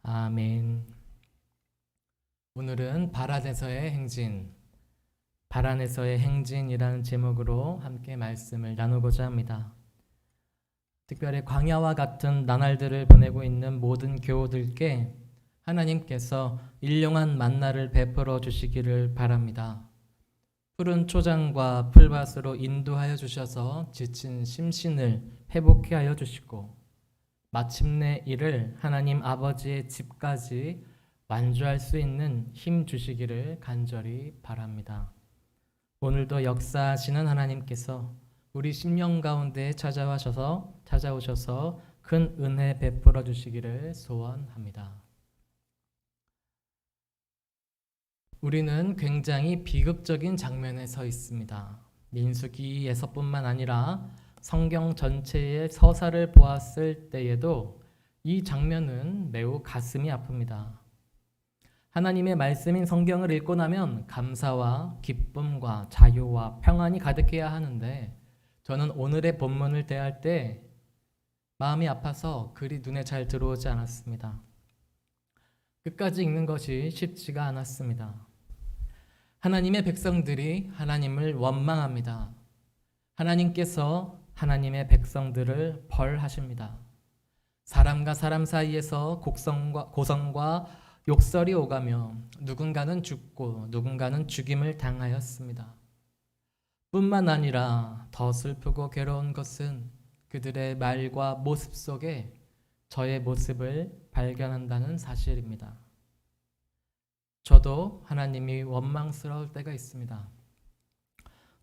아멘. 오늘은 바란에서의 행진, 바란에서의 행진이라는 제목으로 함께 말씀을 나누고자 합니다. 특별히 광야와 같은 나날들을 보내고 있는 모든 교우들께 하나님께서 일용한 만나를 베풀어 주시기를 바랍니다. 푸른 초장과 풀밭으로 인도하여 주셔서 지친 심신을 회복케 하여 주시고 마침내 이를 하나님 아버지의 집까지 완주할 수 있는 힘 주시기를 간절히 바랍니다. 오늘도 역사하시는 하나님께서 우리 심령 가운데 찾아오셔서 큰 은혜 베풀어 주시기를 소원합니다. 우리는 굉장히 비극적인 장면에 서 있습니다. 민수기에서뿐만 아니라 성경 전체의 서사를 보았을 때에도 이 장면은 매우 가슴이 아픕니다. 하나님의 말씀인 성경을 읽고 나면 감사와 기쁨과 자유와 평안이 가득해야 하는데 저는 오늘의 본문을 대할 때 마음이 아파서 글이 눈에 잘 들어오지 않았습니다. 끝까지 읽는 것이 쉽지가 않았습니다. 하나님의 백성들이 하나님을 원망합니다. 하나님께서 하나님의 백성들을 벌하십니다. 사람과 사람 사이에서 고성과 욕설이 오가며 누군가는 죽고 누군가는 죽임을 당하였습니다. 뿐만 아니라 더 슬프고 괴로운 것은 그들의 말과 모습 속에 저의 모습을 발견한다는 사실입니다. 저도 하나님이 원망스러울 때가 있습니다.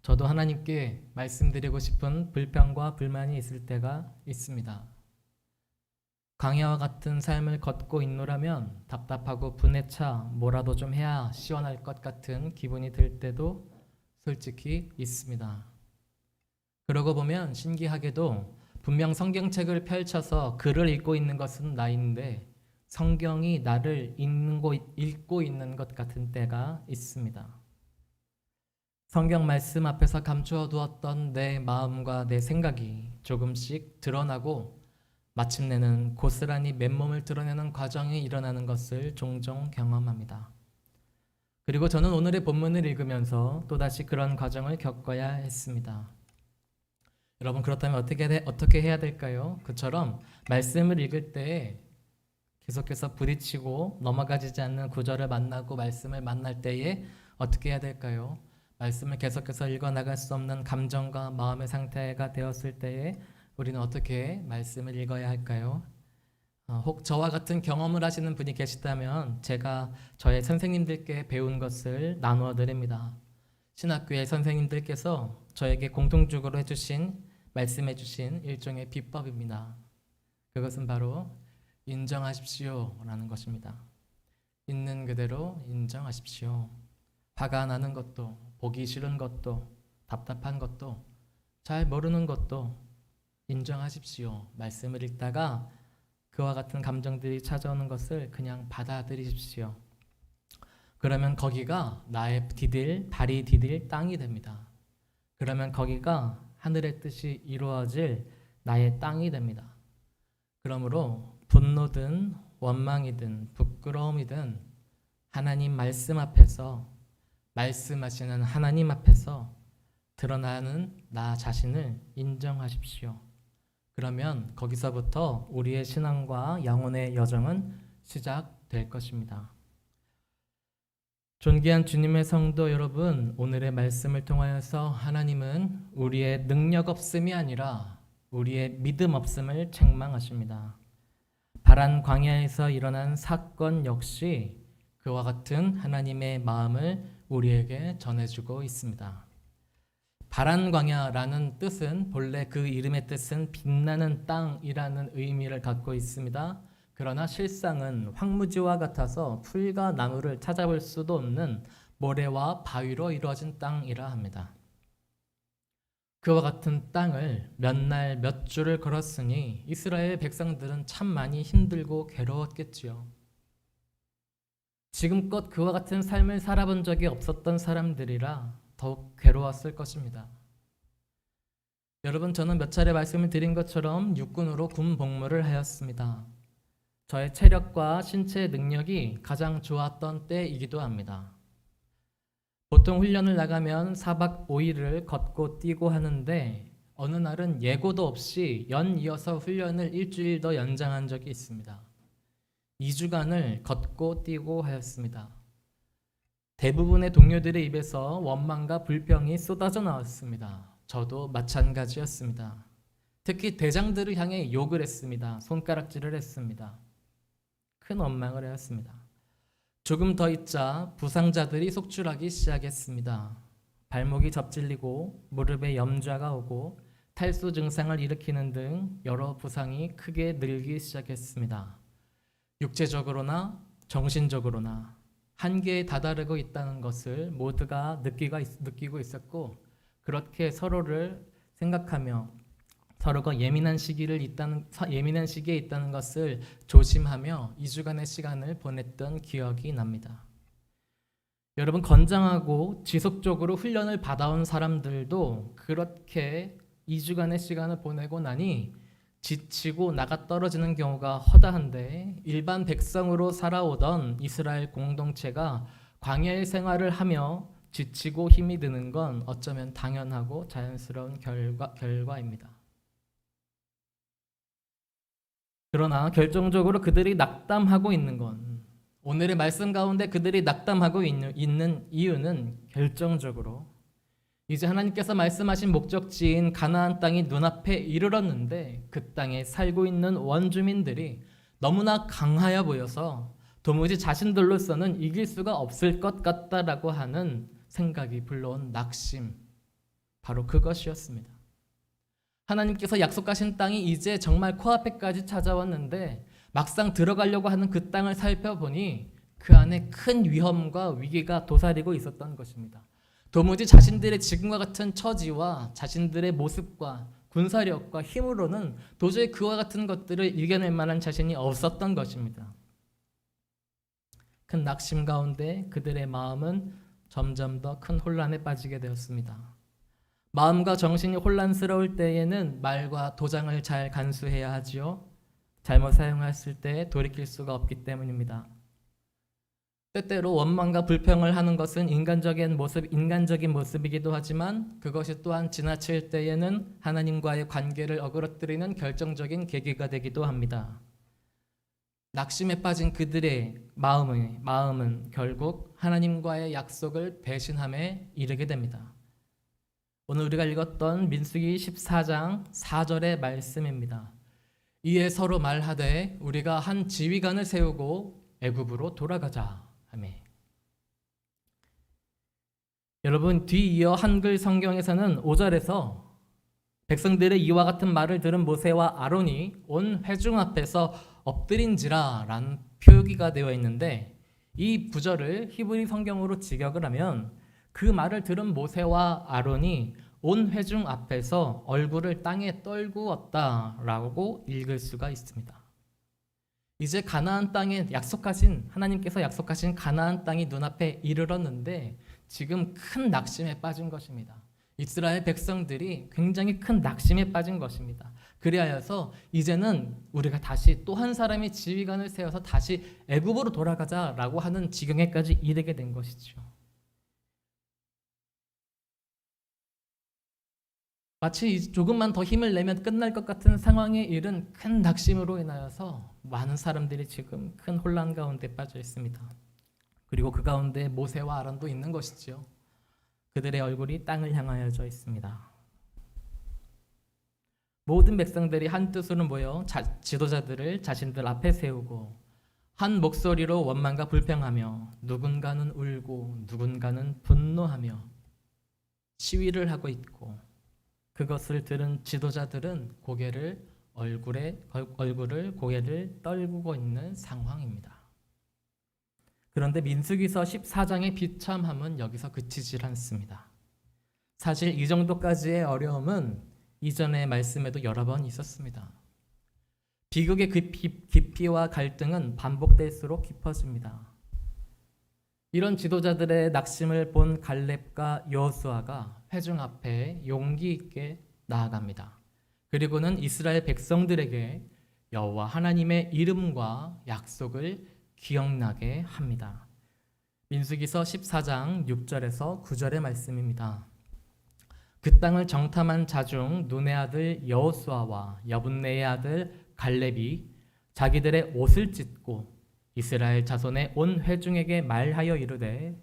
저도 하나님께 말씀드리고 싶은 불평과 불만이 있을 때가 있습니다. 광야와 같은 삶을 걷고 있노라면 답답하고 분에 차 뭐라도 좀 해야 시원할 것 같은 기분이 들 때도 솔직히 있습니다. 그러고 보면 신기하게도 분명 성경책을 펼쳐서 글을 읽고 있는 것은 나인데 성경이 나를 읽고 있는 것 같은 때가 있습니다. 성경 말씀 앞에서 감추어 두었던 내 마음과 내 생각이 조금씩 드러나고 마침내는 고스란히 맨몸을 드러내는 과정이 일어나는 것을 종종 경험합니다. 그리고 저는 오늘의 본문을 읽으면서 또다시 그런 과정을 겪어야 했습니다. 여러분, 그렇다면 어떻게 해야 될까요? 그처럼 말씀을 읽을 때 계속해서 부딪히고 넘어가지 않는 구절을 만나고 말씀을 만날 때에 어떻게 해야 될까요? 말씀을 계속해서 읽어나갈 수 없는 감정과 마음의 상태가 되었을 때에 우리는 어떻게 말씀을 읽어야 할까요? 혹 저와 같은 경험을 하시는 분이 계시다면 제가 저의 선생님들께 배운 것을 나누어 드립니다. 신학교의 선생님들께서 저에게 공통적으로 말씀해 주신 일종의 비법입니다. 그것은 바로 인정하십시오 라는 것입니다. 있는 그대로 인정하십시오. 화가 나는 것도, 보기 싫은 것도, 답답한 것도, 잘 모르는 것도 인정하십시오. 말씀을 읽다가 그와 같은 감정들이 찾아오는 것을 그냥 받아들이십시오. 그러면 거기가 나의 발이 디딜 땅이 됩니다. 그러면 거기가 하늘의 뜻이 이루어질 나의 땅이 됩니다. 그러므로 분노든 원망이든 부끄러움이든 하나님 말씀 앞에서 말씀하시는 하나님 앞에서 드러나는 나 자신을 인정하십시오. 그러면 거기서부터 우리의 신앙과 영혼의 여정은 시작될 것입니다. 존귀한 주님의 성도 여러분, 오늘의 말씀을 통하여서 하나님은 우리의 능력 없음이 아니라 우리의 믿음 없음을 책망하십니다. 바란 광야에서 일어난 사건 역시 그와 같은 하나님의 마음을 우리에게 전해주고 있습니다. 바란 광야라는 뜻은 본래 그 이름의 뜻은 빛나는 땅이라는 의미를 갖고 있습니다. 그러나 실상은 황무지와 같아서 풀과 나무를 찾아볼 수도 없는 모래와 바위로 이루어진 땅이라 합니다. 그와 같은 땅을 몇 날 몇 주를 걸었으니 이스라엘 백성들은 참 많이 힘들고 괴로웠겠지요. 지금껏 그와 같은 삶을 살아본 적이 없었던 사람들이라 더욱 괴로웠을 것입니다. 여러분, 저는 몇 차례 말씀을 드린 것처럼 육군으로 군 복무를 하였습니다. 저의 체력과 신체 능력이 가장 좋았던 때이기도 합니다. 보통 훈련을 나가면 4박 5일을 걷고 뛰고 하는데 어느 날은 예고도 없이 연이어서 훈련을 일주일 더 연장한 적이 있습니다. 2주간을 걷고 뛰고 하였습니다. 대부분의 동료들의 입에서 원망과 불평이 쏟아져 나왔습니다. 저도 마찬가지였습니다. 특히 대장들을 향해 욕을 했습니다. 손가락질을 했습니다. 큰 원망을 하였습니다. 조금 더 있자 부상자들이 속출하기 시작했습니다. 발목이 접질리고 무릎에 염좌가 오고 탈수 증상을 일으키는 등 여러 부상이 크게 늘기 시작했습니다. 육체적으로나 정신적으로나 한계에 다다르고 있다는 것을 모두가 느끼고 있었고, 그렇게 서로를 생각하며 서로가 예민한 시기에 있다는 것을 조심하며 2주간의 시간을 보냈던 기억이 납니다. 여러분, 건장하고 지속적으로 훈련을 받아온 사람들도 그렇게 2주간의 시간을 보내고 나니 지치고 나가 떨어지는 경우가 허다한데, 일반 백성으로 살아오던 이스라엘 공동체가 광야의 생활을 하며 지치고 힘이 드는 건 어쩌면 당연하고 자연스러운 결과입니다. 그러나 결정적으로 그들이 낙담하고 있는 건, 오늘의 말씀 가운데 그들이 낙담하고 있는 이유는 결정적으로 이제 하나님께서 말씀하신 목적지인 가나안 땅이 눈앞에 이르렀는데 그 땅에 살고 있는 원주민들이 너무나 강하여 보여서 도무지 자신들로서는 이길 수가 없을 것 같다라고 하는 생각이 불러온 낙심, 바로 그것이었습니다. 하나님께서 약속하신 땅이 이제 정말 코앞에까지 찾아왔는데 막상 들어가려고 하는 그 땅을 살펴보니 그 안에 큰 위험과 위기가 도사리고 있었던 것입니다. 도무지 자신들의 지금과 같은 처지와 자신들의 모습과 군사력과 힘으로는 도저히 그와 같은 것들을 이겨낼 만한 자신이 없었던 것입니다. 큰 낙심 가운데 그들의 마음은 점점 더 큰 혼란에 빠지게 되었습니다. 마음과 정신이 혼란스러울 때에는 말과 도장을 잘 간수해야 하지요. 잘못 사용했을 때 돌이킬 수가 없기 때문입니다. 때때로 원망과 불평을 하는 것은 인간적인 모습이기도 하지만 그것이 또한 지나칠 때에는 하나님과의 관계를 어그러뜨리는 결정적인 계기가 되기도 합니다. 낙심에 빠진 그들의 마음은 결국 하나님과의 약속을 배신함에 이르게 됩니다. 오늘 우리가 읽었던 민수기 14장 4절의 말씀입니다. 이에 서로 말하되 우리가 한 지휘관을 세우고 애굽으로 돌아가자. 아멘. 여러분, 뒤이어 한글 성경에서는 5절에서 백성들의 이와 같은 말을 들은 모세와 아론이 온 회중 앞에서 엎드린지라 라는 표기가 되어 있는데, 이 구절을 히브리 성경으로 직역을 하면 그 말을 들은 모세와 아론이 온 회중 앞에서 얼굴을 땅에 떨구었다라고 읽을 수가 있습니다. 이제 가나안 땅에 하나님께서 약속하신 가나안 땅이 눈앞에 이르렀는데 지금 큰 낙심에 빠진 것입니다. 이스라엘 백성들이 굉장히 큰 낙심에 빠진 것입니다. 그리하여서 이제는 우리가 다시 또 한 사람의 지휘관을 세워서 다시 애굽으로 돌아가자라고 하는 지경에까지 이르게 된 것이죠. 마치 조금만 더 힘을 내면 끝날 것 같은 상황에 이른 큰 낙심으로 인하여서 많은 사람들이 지금 큰 혼란 가운데 빠져 있습니다. 그리고 그 가운데 모세와 아론도 있는 것이지요. 그들의 얼굴이 땅을 향하여져 있습니다. 모든 백성들이 한 뜻으로 모여 지도자들을 자신들 앞에 세우고 한 목소리로 원망과 불평하며 누군가는 울고 누군가는 분노하며 시위를 하고 있고, 그것을 들은 지도자들은 고개를 떨구고 있는 상황입니다. 그런데 민수기서 14장의 비참함은 여기서 그치질 않습니다. 사실 이 정도까지의 어려움은 이전의 말씀에도 여러 번 있었습니다. 비극의 깊이와 갈등은 반복될수록 깊어집니다. 이런 지도자들의 낙심을 본 갈렙과 여호수아가 회중 앞에 용기 있게 나아갑니다. 그리고는 이스라엘 백성들에게 여호와 하나님의 이름과 약속을 기억나게 합니다. 민수기서 14장 6절에서 9절의 말씀입니다. 그 땅을 정탐한 자 중 눈의 아들 여호수아와 여분네의 아들 갈렙이 자기들의 옷을 찢고 이스라엘 자손의 온 회중에게 말하여 이르되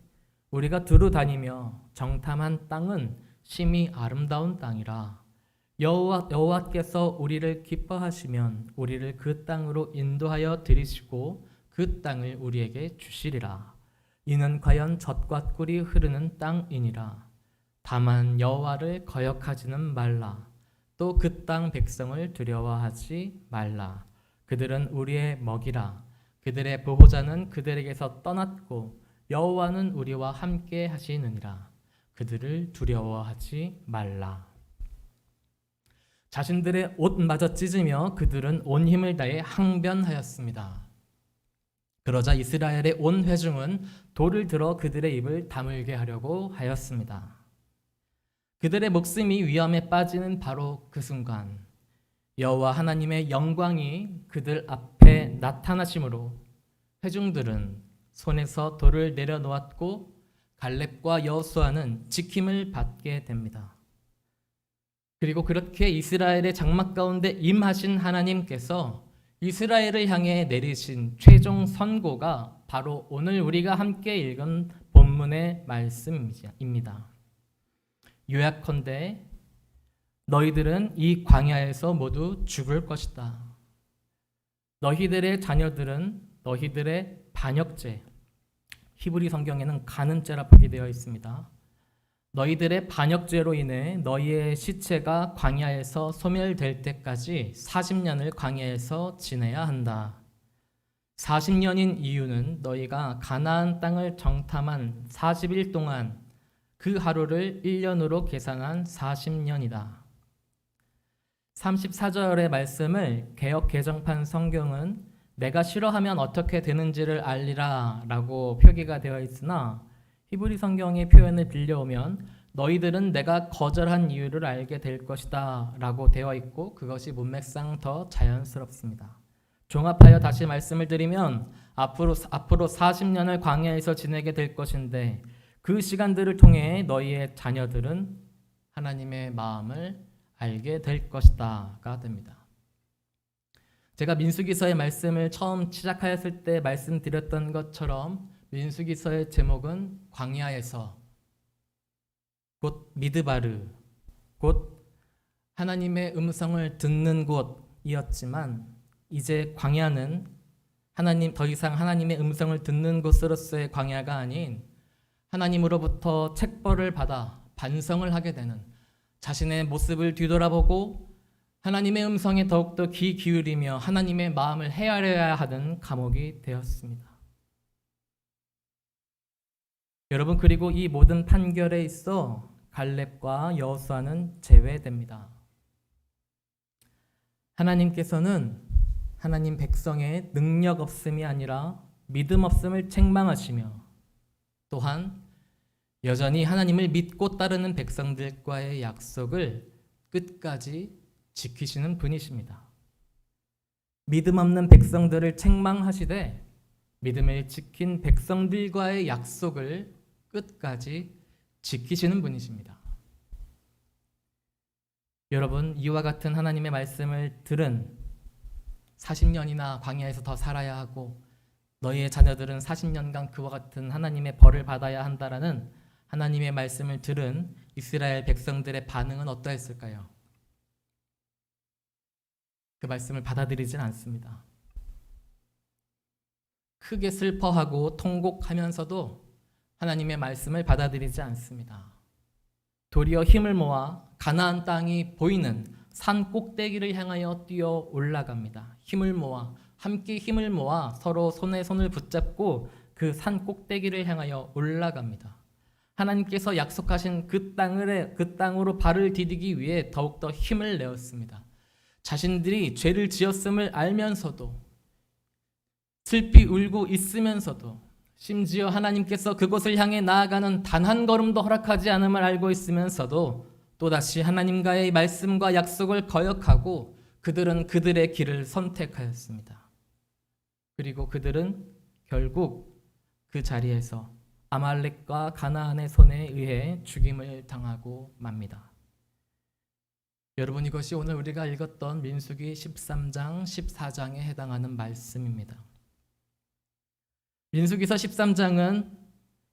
우리가 두루 다니며 정탐한 땅은 심히 아름다운 땅이라. 여호와께서 우리를 기뻐하시면 우리를 그 땅으로 인도하여 들이시고 그 땅을 우리에게 주시리라. 이는 과연 젖과 꿀이 흐르는 땅이니라. 다만 여호와를 거역하지는 말라. 또 그 땅 백성을 두려워하지 말라. 그들은 우리의 먹이라. 그들의 보호자는 그들에게서 떠났고 여호와는 우리와 함께 하시느니라. 그들을 두려워하지 말라. 자신들의 옷마저 찢으며 그들은 온 힘을 다해 항변하였습니다. 그러자 이스라엘의 온 회중은 돌을 들어 그들의 입을 다물게 하려고 하였습니다. 그들의 목숨이 위험에 빠지는 바로 그 순간 여호와 하나님의 영광이 그들 앞에 나타나심으로 회중들은 손에서 돌을 내려놓았고 갈렙과 여호수아는 지킴을 받게 됩니다. 그리고 그렇게 이스라엘의 장막 가운데 임하신 하나님께서 이스라엘을 향해 내리신 최종 선고가 바로 오늘 우리가 함께 읽은 본문의 말씀입니다. 요약컨대 너희들은 이 광야에서 모두 죽을 것이다. 너희들의 자녀들은 너희들의 반역죄, 히브리 성경에는 가늠죄라 표기되어 있습니다. 너희들의 반역죄로 인해 너희의 시체가 광야에서 소멸될 때까지 40년을 광야에서 지내야 한다. 40년인 이유는 너희가 가나안 땅을 정탐한 40일 동안 그 하루를 1년으로 계산한 40년이다. 34절의 말씀을 개역 개정판 성경은 내가 싫어하면 어떻게 되는지를 알리라 라고 표기가 되어 있으나 히브리 성경의 표현을 빌려오면 너희들은 내가 거절한 이유를 알게 될 것이다 라고 되어 있고 그것이 문맥상 더 자연스럽습니다. 종합하여 다시 말씀을 드리면 앞으로 40년을 광야에서 지내게 될 것인데 그 시간들을 통해 너희의 자녀들은 하나님의 마음을 알게 될 것이다가 됩니다. 제가 민수기서의 말씀을 처음 시작하였을 때 말씀드렸던 것처럼 민수기서의 제목은 광야에서 곧 미드바르 곧 하나님의 음성을 듣는 곳이었지만 이제 광야는 더 이상 하나님의 음성을 듣는 곳으로서의 광야가 아닌 하나님으로부터 책벌을 받아 반성을 하게 되는 자신의 모습을 뒤돌아보고 하나님의 음성에 더욱더 귀 기울이며 하나님의 마음을 헤아려야 하는 감옥이 되었습니다. 여러분, 그리고 이 모든 판결에 있어 갈렙과 여호수아는 제외됩니다. 하나님께서는 하나님 백성의 능력 없음이 아니라 믿음 없음을 책망하시며 또한 여전히 하나님을 믿고 따르는 백성들과의 약속을 끝까지 지키시는 분이십니다. 믿음 없는 백성들을 책망하시되 믿음을 지킨 백성들과의 약속을 끝까지 지키시는 분이십니다. 여러분, 이와 같은 하나님의 말씀을 들은 40년이나 광야에서 더 살아야 하고 너희의 자녀들은 40년간 그와 같은 하나님의 벌을 받아야 한다라는 하나님의 말씀을 들은 이스라엘 백성들의 반응은 어떠했을까요? 그 말씀을 받아들이진 않습니다. 크게 슬퍼하고 통곡하면서도 하나님의 말씀을 받아들이지 않습니다. 도리어 힘을 모아 가나안 땅이 보이는 산 꼭대기를 향하여 뛰어 올라갑니다. 함께 힘을 모아 서로 손에 손을 붙잡고 그 산 꼭대기를 향하여 올라갑니다. 하나님께서 약속하신 그 땅으로 발을 디디기 위해 더욱더 힘을 내었습니다. 자신들이 죄를 지었음을 알면서도 슬피 울고 있으면서도 심지어 하나님께서 그곳을 향해 나아가는 단 한 걸음도 허락하지 않음을 알고 있으면서도 또다시 하나님과의 말씀과 약속을 거역하고 그들은 그들의 길을 선택하였습니다. 그리고 그들은 결국 그 자리에서 아말렉과 가나안의 손에 의해 죽임을 당하고 맙니다. 여러분, 이것이 오늘 우리가 읽었던 민수기 13장, 14장에 해당하는 말씀입니다. 민수기서 13장은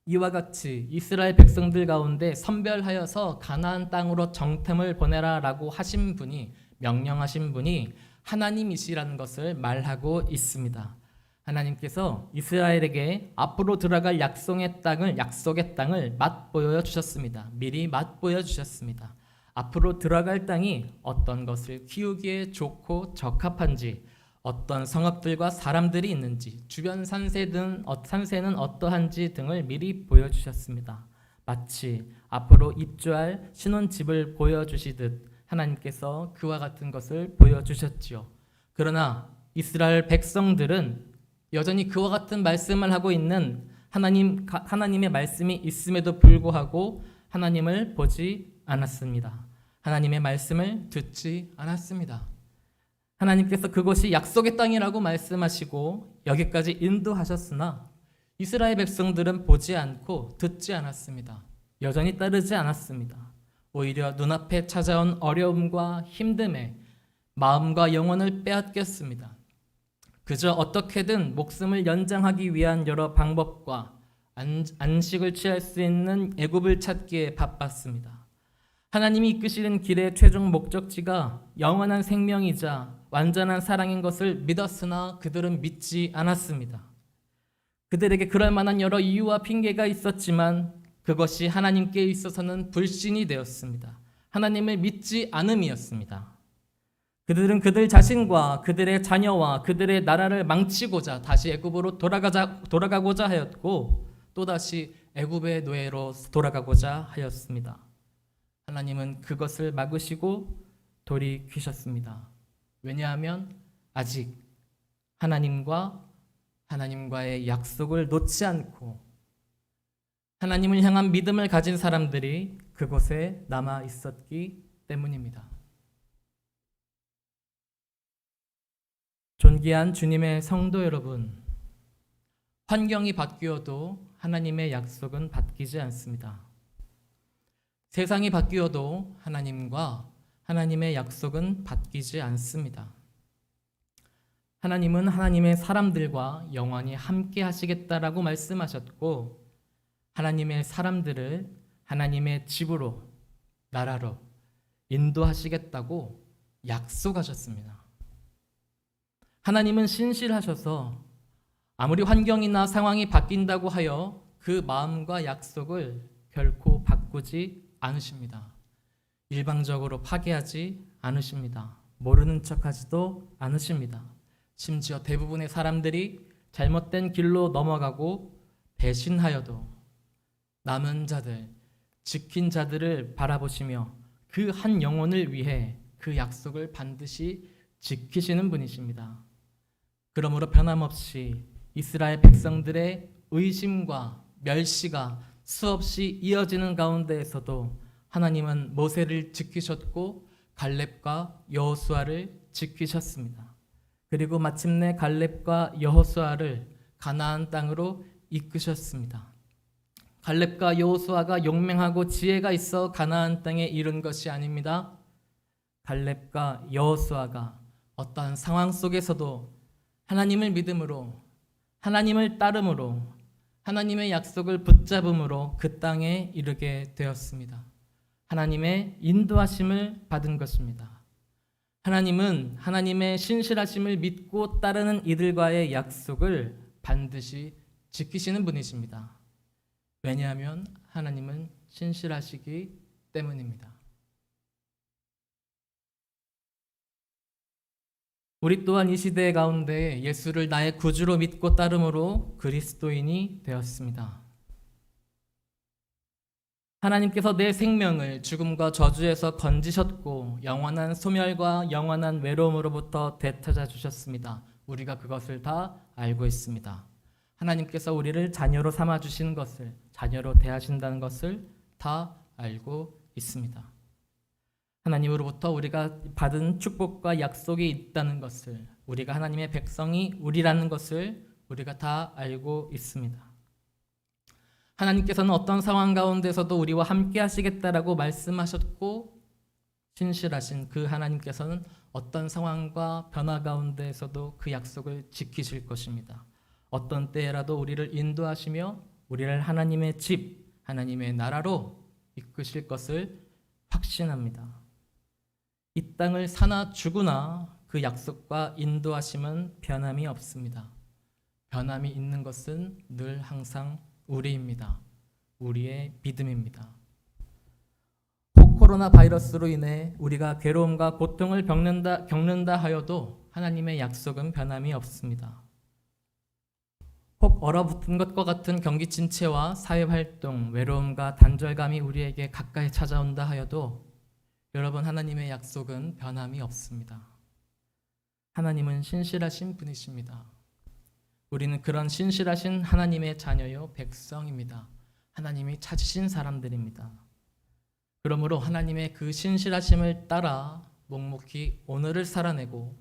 이와 같이 이스라엘 백성들 가운데 선별하여서 가나안 땅으로 정탐을 보내라라고 하신 분이, 명령하신 분이 하나님이시라는 것을 말하고 있습니다. 하나님께서 이스라엘에게 앞으로 들어갈 약속의 땅을 맛보여 주셨습니다. 미리 맛보여 주셨습니다. 앞으로 들어갈 땅이 어떤 것을 키우기에 좋고 적합한지, 어떤 성읍들과 사람들이 있는지, 주변 산세는 어떠한지 등을 미리 보여주셨습니다. 마치 앞으로 입주할 신혼집을 보여주시듯 하나님께서 그와 같은 것을 보여주셨지요. 그러나 이스라엘 백성들은 여전히 그와 같은 말씀을 하고 있는 하나님의 말씀이 있음에도 불구하고 하나님을 보지 않았습니다. 하나님의 말씀을 듣지 않았습니다. 하나님께서 그것이 약속의 땅이라고 말씀하시고 여기까지 인도하셨으나 이스라엘 백성들은 보지 않고 듣지 않았습니다. 여전히 따르지 않았습니다. 오히려 눈앞에 찾아온 어려움과 힘듦에 마음과 영혼을 빼앗겼습니다. 그저 어떻게든 목숨을 연장하기 위한 여러 방법과 안식을 취할 수 있는 애굽을 찾기에 바빴습니다. 하나님이 이끄시는 길의 최종 목적지가 영원한 생명이자 완전한 사랑인 것을 믿었으나 그들은 믿지 않았습니다. 그들에게 그럴 만한 여러 이유와 핑계가 있었지만 그것이 하나님께 있어서는 불신이 되었습니다. 하나님을 믿지 않음이었습니다. 그들은 그들 자신과 그들의 자녀와 그들의 나라를 망치고자 다시 애굽으로 돌아가고자 하였고 또다시 애굽의 노예로 돌아가고자 하였습니다. 하나님은 그것을 막으시고 돌이키셨습니다. 왜냐하면 아직 하나님과의 약속을 놓지 않고 하나님을 향한 믿음을 가진 사람들이 그곳에 남아 있었기 때문입니다. 존귀한 주님의 성도 여러분, 환경이 바뀌어도 하나님의 약속은 바뀌지 않습니다. 세상이 바뀌어도 하나님의 약속은 바뀌지 않습니다. 하나님은 하나님의 사람들과 영원히 함께 하시겠다라고 말씀하셨고 하나님의 사람들을 하나님의 집으로, 나라로 인도하시겠다고 약속하셨습니다. 하나님은 신실하셔서 아무리 환경이나 상황이 바뀐다고 하여 그 마음과 약속을 결코 바꾸지 않으십니다. 일방적으로 파기하지 않으십니다. 모르는 척하지도 않으십니다. 심지어 대부분의 사람들이 잘못된 길로 넘어가고 배신하여도 남은 자들, 지킨 자들을 바라보시며 그 한 영혼을 위해 그 약속을 반드시 지키시는 분이십니다. 그러므로 변함없이 이스라엘 백성들의 의심과 멸시가 수없이 이어지는 가운데에서도 하나님은 모세를 지키셨고 갈렙과 여호수아를 지키셨습니다. 그리고 마침내 갈렙과 여호수아를 가나안 땅으로 이끄셨습니다. 갈렙과 여호수아가 용맹하고 지혜가 있어 가나안 땅에 이른 것이 아닙니다. 갈렙과 여호수아가 어떠한 상황 속에서도 하나님을 믿음으로, 하나님을 따름으로, 하나님의 약속을 붙잡음으로 그 땅에 이르게 되었습니다. 하나님의 인도하심을 받은 것입니다. 하나님은 하나님의 신실하심을 믿고 따르는 이들과의 약속을 반드시 지키시는 분이십니다. 왜냐하면 하나님은 신실하시기 때문입니다. 우리 또한 이 시대 가운데 예수를 나의 구주로 믿고 따름으로 그리스도인이 되었습니다. 하나님께서 내 생명을 죽음과 저주에서 건지셨고 영원한 소멸과 영원한 외로움으로부터 되찾아 주셨습니다. 우리가 그것을 다 알고 있습니다. 하나님께서 우리를 자녀로 삼아 주신 것을, 자녀로 대하신다는 것을 다 알고 있습니다. 하나님으로부터 우리가 받은 축복과 약속이 있다는 것을, 우리가 하나님의 백성이 우리라는 것을 우리가 다 알고 있습니다. 하나님께서는 어떤 상황 가운데서도 우리와 함께 하시겠다라고 말씀하셨고, 신실하신 그 하나님께서는 어떤 상황과 변화 가운데에서도 그 약속을 지키실 것입니다. 어떤 때라도 우리를 인도하시며 우리를 하나님의 집, 하나님의 나라로 이끄실 것을 확신합니다. 이 땅을 사나 죽으나 그 약속과 인도하심은 변함이 없습니다. 변함이 있는 것은 늘 항상 우리입니다. 우리의 믿음입니다. 혹 코로나 바이러스로 인해 우리가 괴로움과 고통을 겪는다 하여도 하나님의 약속은 변함이 없습니다. 혹 얼어붙은 것과 같은 경기 침체와 사회활동, 외로움과 단절감이 우리에게 가까이 찾아온다 하여도 여러분, 하나님의 약속은 변함이 없습니다. 하나님은 신실하신 분이십니다. 우리는 그런 신실하신 하나님의 자녀요 백성입니다. 하나님이 찾으신 사람들입니다. 그러므로 하나님의 그 신실하심을 따라 묵묵히 오늘을 살아내고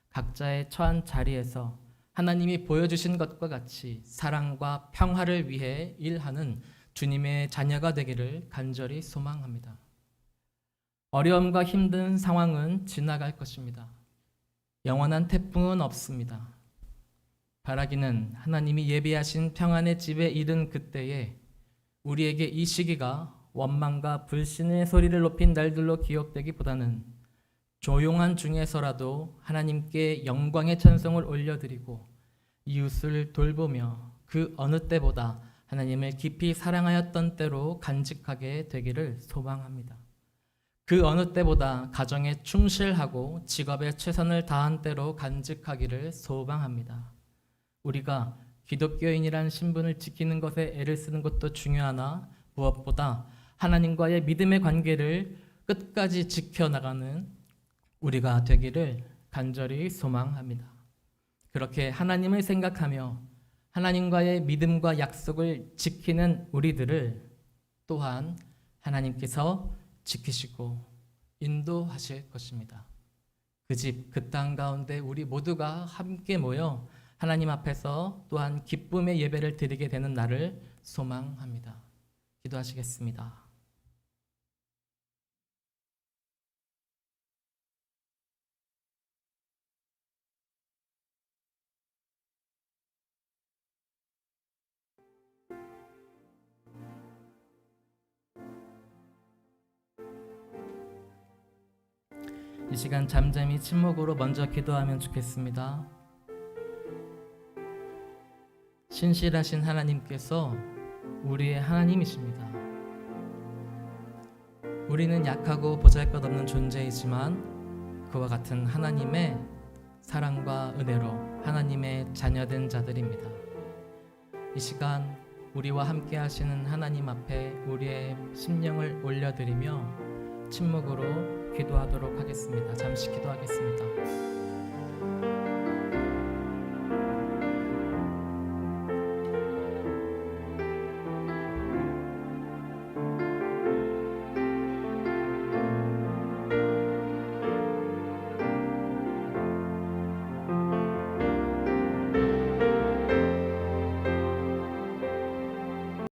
각자의 처한 자리에서 하나님이 보여주신 것과 같이 사랑과 평화를 위해 일하는 주님의 자녀가 되기를 간절히 소망합니다. 어려움과 힘든 상황은 지나갈 것입니다. 영원한 태풍은 없습니다. 바라기는 하나님이 예비하신 평안의 집에 이른 그때에 우리에게 이 시기가 원망과 불신의 소리를 높인 날들로 기억되기보다는 조용한 중에서라도 하나님께 영광의 찬송을 올려드리고 이웃을 돌보며 그 어느 때보다 하나님을 깊이 사랑하였던 때로 간직하게 되기를 소망합니다. 그 어느 때보다 가정에 충실하고 직업에 최선을 다한 때로 간직하기를 소망합니다. 우리가 기독교인이란 신분을 지키는 것에 애를 쓰는 것도 중요하나 무엇보다 하나님과의 믿음의 관계를 끝까지 지켜나가는 우리가 되기를 간절히 소망합니다. 그렇게 하나님을 생각하며 하나님과의 믿음과 약속을 지키는 우리들을 또한 하나님께서 지키시고 인도하실 것입니다. 그 집, 그 땅 가운데 우리 모두가 함께 모여 하나님 앞에서 또한 기쁨의 예배를 드리게 되는 날을 소망합니다. 기도하시겠습니다. 이 시간 잠잠히 침묵으로 먼저 기도하면 좋겠습니다. 신실하신 하나님께서 우리의 하나님이십니다. 우리는 약하고 보잘것없는 존재이지만 그와 같은 하나님의 사랑과 은혜로 하나님의 자녀된 자들입니다. 이 시간 우리와 함께 하시는 하나님 앞에 우리의 심령을 올려드리며 침묵으로 기도하도록 하겠습니다. 잠시 기도하겠습니다.